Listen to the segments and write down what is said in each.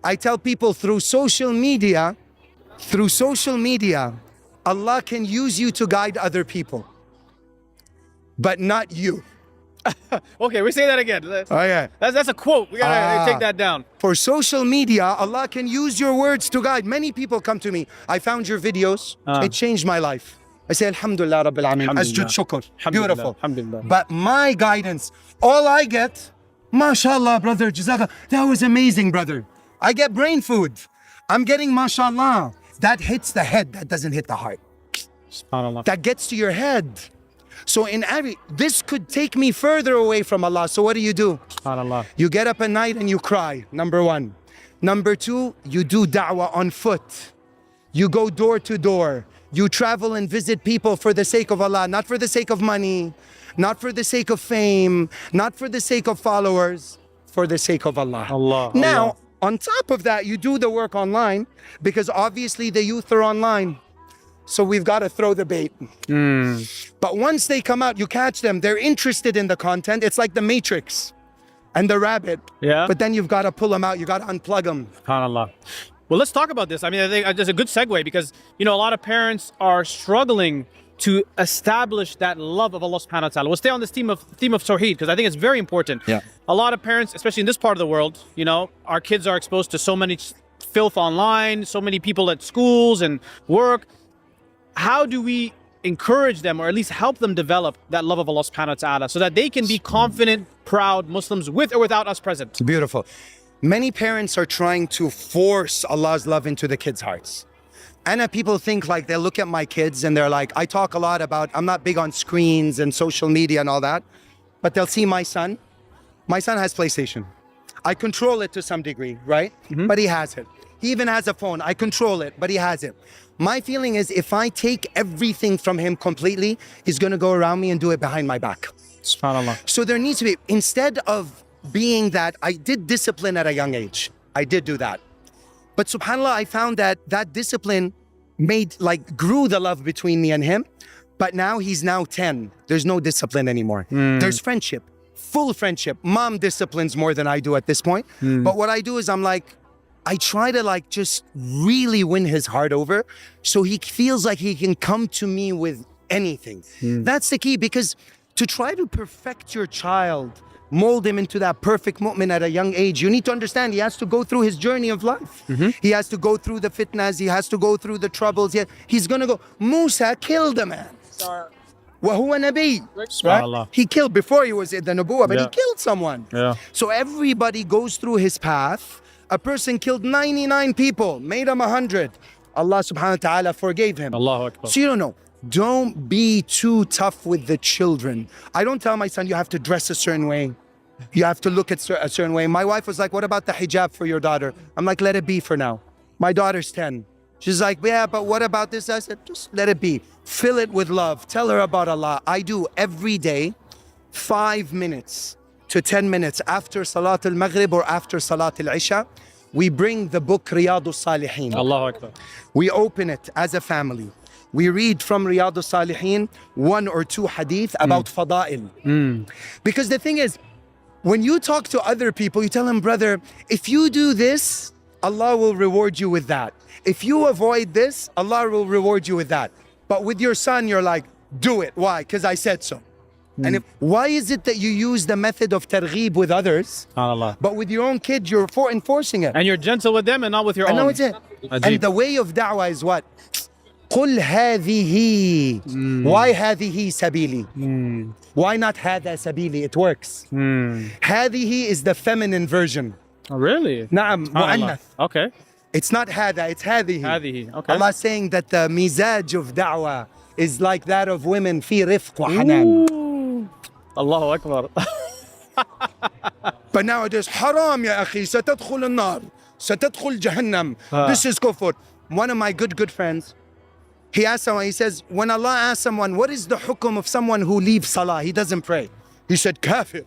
I tell people through social media, Allah can use you to guide other people, but not you. Okay, we say that again. Oh yeah. That's a quote. We gotta take that down. For social media, Allah can use your words to guide. Many people come to me. I found your videos. It changed my life. I say, Alhamdulillah Rabbil Alameen. Asjud shukr. Beautiful. Alhamdulillah. But my guidance, all I get, mashallah, brother, jazakallah. That was amazing, brother. I get brain food. I'm getting mashallah. That hits the head. That doesn't hit the heart. SubhanAllah. That gets to your head. So this could take me further away from Allah. So what do? SubhanAllah. You get up at night and you cry, number one. Number two, you do da'wah on foot. You go door to door. You travel and visit people for the sake of Allah, not for the sake of money, not for the sake of fame, not for the sake of followers, for the sake of Allah. Now, on top of that, you do the work online because obviously the youth are online. So we've got to throw the bait. But once they come out, you catch them, they're interested in the content. It's like the Matrix and the rabbit. Yeah. But then you've got to pull them out. You got to unplug them. SubhanAllah. Well, let's talk about this. I mean, I think there's a good segue because, a lot of parents are struggling to establish that love of Allah subhanahu wa ta'ala. We'll stay on this theme of Tawheed because I think it's very important. Yeah. A lot of parents, especially in this part of the world, our kids are exposed to so many filth online, so many people at schools and work. How do we encourage them or at least help them develop that love of Allah subhanahu wa ta'ala so that they can be confident, proud Muslims with or without us present? Beautiful. Many parents are trying to force Allah's love into the kids' hearts. And people think like they look at my kids and they're like, I talk a lot about, I'm not big on screens and social media and all that, but they'll see my son. My son has PlayStation. I control it to some degree, right? But he has it. He even has a phone. I control it, but he has it. My feeling is if I take everything from him completely, he's going to go around me and do it behind my back. SubhanAllah. So there needs to be, instead of being that, I did discipline at a young age. I did do that. But subhanAllah, I found that discipline grew the love between me and him. But now he's now 10. There's no discipline anymore. There's friendship, full friendship. Mom disciplines more than I do at this point. But what I do is I try to just really win his heart over so he feels like he can come to me with anything. That's the key, because to try to perfect your child, mold him into that perfect mu'min at a young age, you need to understand he has to go through his journey of life. He has to go through the fitnas, he has to go through the troubles. He's gonna go. Musa killed a man. وَهُوَ نَبِيٌّ. Right? He killed before he was the Nubuwah, but he killed someone. So everybody goes through his path. A person killed 99 people, made him 100. Allah subhanahu wa ta'ala forgave him. Allahu Akbar. So you don't know. Don't be too tough with the children. I don't tell my son you have to dress a certain way. You have to look at a certain way. My wife was like, what about the hijab for your daughter? I'm like, let it be for now. My daughter's 10. She's like, yeah, but what about this? I said, just let it be. Fill it with love. Tell her about Allah. I do every day 5 minutes to 10 minutes after Salat al-Maghrib or after Salat al-Isha. We bring the book Riyadh al-Salihin. Allahu Akbar. We open it as a family. We read from Riyadh al-Salihin 1 or 2 hadith about fada'il. Because the thing is, when you talk to other people, you tell them, brother, if you do this, Allah will reward you with that. If you avoid this, Allah will reward you with that. But with your son, you're like, do it. Why? Because I said so. And why is it that you use the method of targheeb with others, but with your own kid, you're enforcing it? And you're gentle with them and not with your own. No, it's it. And the way of da'wah is what? قُلْ هَذِهِ. Why هَذِهِ سَبِيلي? Why not هَذَا سَبِيلي? It works. هَذِهِ is the feminine version. Oh, really? نعم, مؤنث. Okay. It's not هذا, it's هذه. هذه. Okay. Allah is saying that the mizaj of da'wah is like that of women, في رفق وحنان. Allahu Akbar. But nowadays, haram ya akhi, ستدخل النار, ستدخل جهنم. This is kufr. One of my good friends, he asked someone, he says, when Allah asks someone, what is the hukum of someone who leaves salah, he doesn't pray? He said, kafir.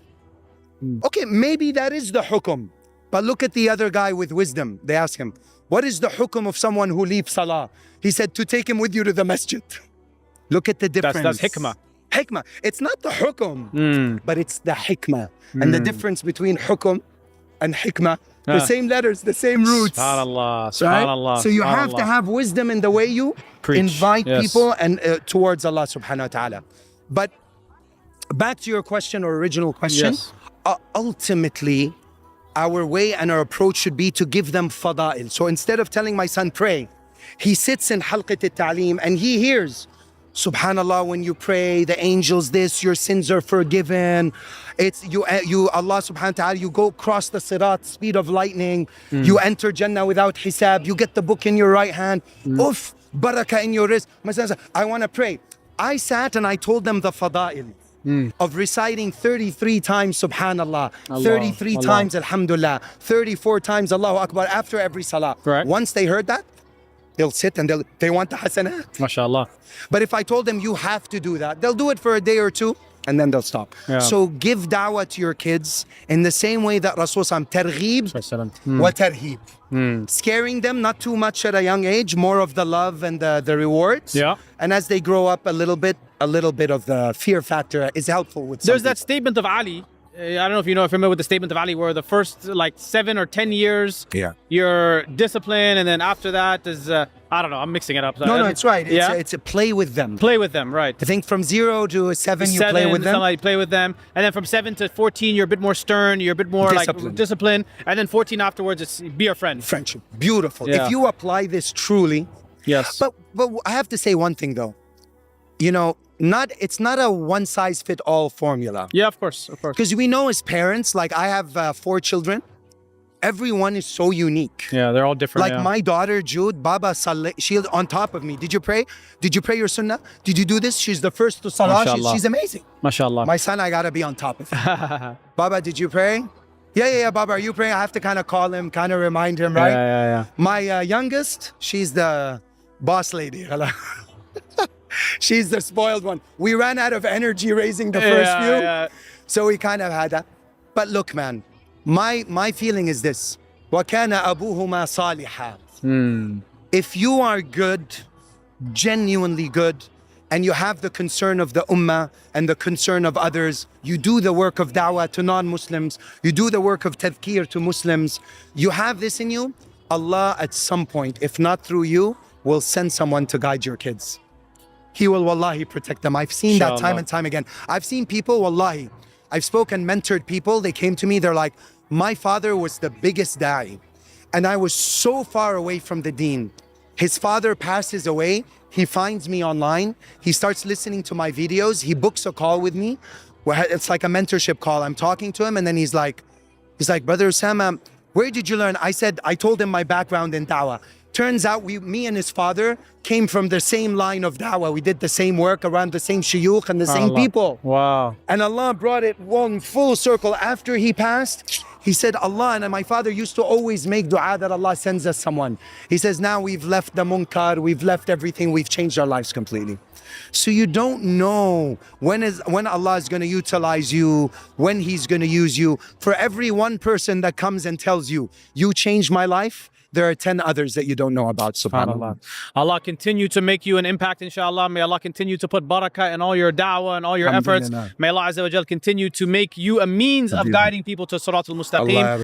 Okay, maybe that is the hukum. But look at the other guy with wisdom. They ask him, what is the hukum of someone who leaves salah? He said, to take him with you to the masjid. Look at the difference. That's hikmah. Hikmah. It's not the hukum, but it's the hikmah. And the difference between hukum and hikmah The same letters, the same roots. SubhanAllah, Right? SubhanAllah. So you have to SubhanAllah. have wisdom in the way you Preach. invite Yes. people and towards Allah subhanahu wa ta'ala. But back to your question or original question, Yes. ultimately, our way and our approach should be to give them fada'il. So instead of telling my son, pray, he sits in halqat al-ta'aleem and he hears, Subhanallah, when you pray, the angels this, your sins are forgiven. It's you Allah subhanahu wa ta'ala, you go cross the sirat, speed of lightning. You enter Jannah without hisab. You get the book in your right hand. Uff, barakah in your wrist. My son said, I want to pray. I sat and I told them the fada'il of reciting 33 times Subhanallah, 33 times Alhamdulillah, 34 times Allahu Akbar after every salah. Correct. Once they heard that, they'll sit and they want the hasanat. MashaAllah. But if I told them you have to do that, they'll do it for a day or two and then they'll stop. Yeah. So give dawah to your kids in the same way that Rasul targheeb wa tarheeb. Scaring them, not too much at a young age, more of the love and the rewards. Yeah. And as they grow up a little bit of the fear factor is helpful with some There's that people. statement of Ali. I don't know if you're familiar with the statement of Ali, where the first like 7 or 10 years, you're disciplined, and then after that is I don't know. I'm mixing it up. No, it's right. Yeah? It's a play with them. Play with them, right? I think from 0 to 7 you play with them. Somebody play with them, and then from 7 to 14 you're a bit more stern, you're a bit more like disciplined, and then 14 afterwards it's be a friend. Friendship, beautiful. Yeah. If you apply this truly, Yes. But I have to say one thing though, you know, it's not a one-size-fit-all formula. Yeah, of course, of course. Because we know as parents, like I have 4 children, everyone is so unique. Yeah, they're all different. Like yeah. my daughter Jude, Baba Saleh, she's on top of me. Did you pray? Did you pray your sunnah? Did you do this? She's the first to salah. She's amazing. MashaAllah. My son, I gotta be on top of him. Baba, did you pray? Yeah, Baba, are you praying? I have to kind of call him, kind of remind him, right? Yeah. My youngest, she's the boss lady. She's the spoiled one. We ran out of energy raising the first few. Yeah. So we kind of had that. But look, man, my feeling is this. وَكَانَ أَبُوهُمَا صَالِحًا. If you are good, genuinely good, and you have the concern of the ummah and the concern of others, you do the work of dawah to non-Muslims, you do the work of tadhkir to Muslims, you have this in you, Allah at some point, if not through you, will send someone to guide your kids. He will wallahi protect them. I've seen that time and time again. I've seen people, wallahi, I've spoken, mentored people, they came to me, they're like, my father was the biggest da'i, and I was so far away from the deen. His father passes away, he finds me online, he starts listening to my videos, he books a call with me, where it's like a mentorship call. I'm talking to him and then he's like, Brother Ousama, where did you learn? I told him my background in dawah. Turns out me and his father came from the same line of dawah. We did the same work around the same shuyukh and the same people. Wow. And Allah brought it one full circle. After he passed, he said, Allah, and my father used to always make dua that Allah sends us someone. He says, now we've left the munkar, we've left everything, we've changed our lives completely. So you don't know when Allah is going to utilize you, when He's going to use you. For every one person that comes and tells you, you changed my life, there are 10 others that you don't know about, subhanAllah. Allah continue to make you an impact, inshallah. May Allah continue to put barakah in all your da'wah and all your efforts. May Allah Azza wa Jal continue to make you a means of guiding people to Siratul Mustaqim.